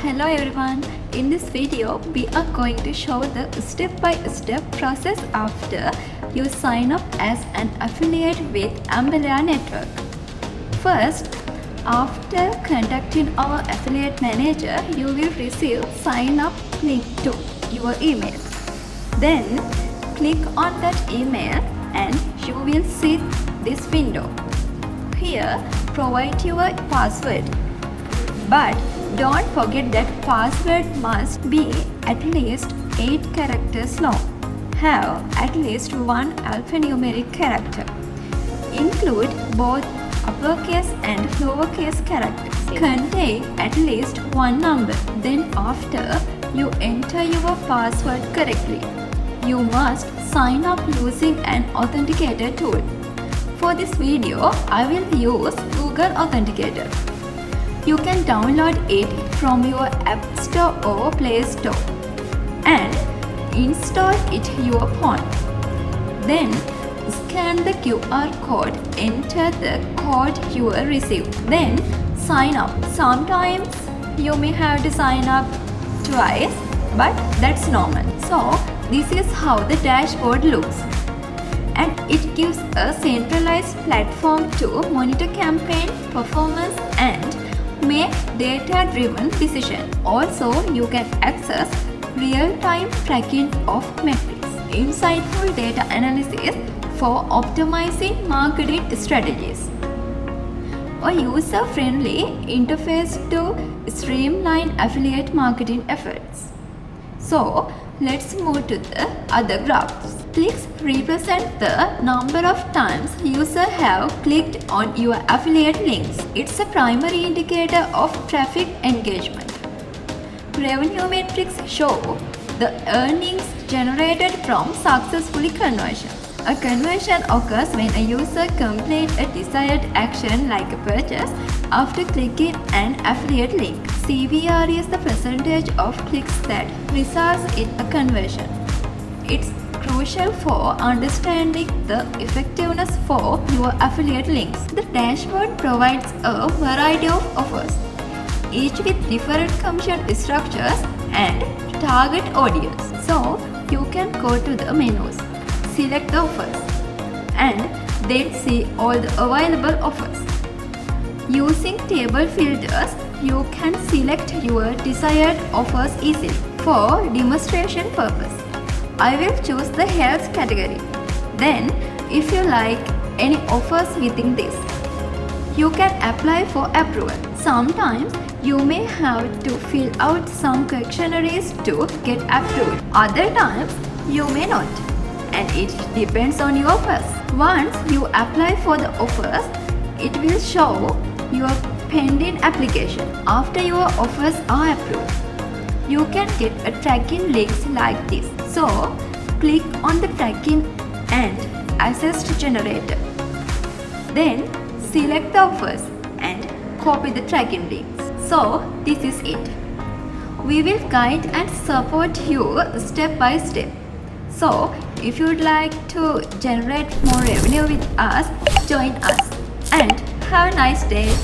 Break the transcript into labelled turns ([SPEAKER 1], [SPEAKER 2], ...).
[SPEAKER 1] Hello everyone, in this video we are going to show the step-by-step process after you sign up as an affiliate with Ambalaya network. First, after contacting our affiliate manager, you will receive sign up link to your email. Then click on that email and you will see this window. Here, provide your password. But don't forget that password must be at least 8 characters long. Have at least one alphanumeric character. Include both uppercase and lowercase characters. Contain at least one number. Then after you enter your password correctly, you must sign up using an authenticator tool. For this video, I will use Google Authenticator. You can download it from your App Store or Play Store and install it your phone. Then scan the QR code, enter the code you will receive. Then sign up. Sometimes you may have to sign up twice, but that's normal. So this is how the dashboard looks. And it gives a centralized platform to monitor campaign performance and make data-driven decisions. Also, you can access real-time tracking of metrics, insightful data analysis for optimizing marketing strategies, a user-friendly interface to streamline affiliate marketing efforts. So, let's move to the other graphs. Clicks represent the number of times users have clicked on your affiliate links. It's a primary indicator of traffic engagement. Revenue metrics show the earnings generated from successful conversions. A conversion occurs when a user completes a desired action like a purchase after clicking an affiliate link. CVR is the percentage of clicks that results in a conversion. It's crucial for understanding the effectiveness for your affiliate links. The dashboard provides a variety of offers, each with different commission structures and target audience. So you can go to the menus, select the offers, and then see all the available offers. Using table filters, you can select your desired offers easily. For demonstration purpose, I will choose the health category. Then, if you like any offers within this, you can apply for approval. Sometimes you may have to fill out some questionnaires to get approved. Other times you may not, and it depends on your offers. Once you apply for the offers, it will show your pending application. After your offers are approved, you can get a tracking links like this. So click on the tracking and assist generator. Then select the offers and copy the tracking links. So this is it. We will guide and support you step by step. So if you would like to generate more revenue with us, join us and have a nice day.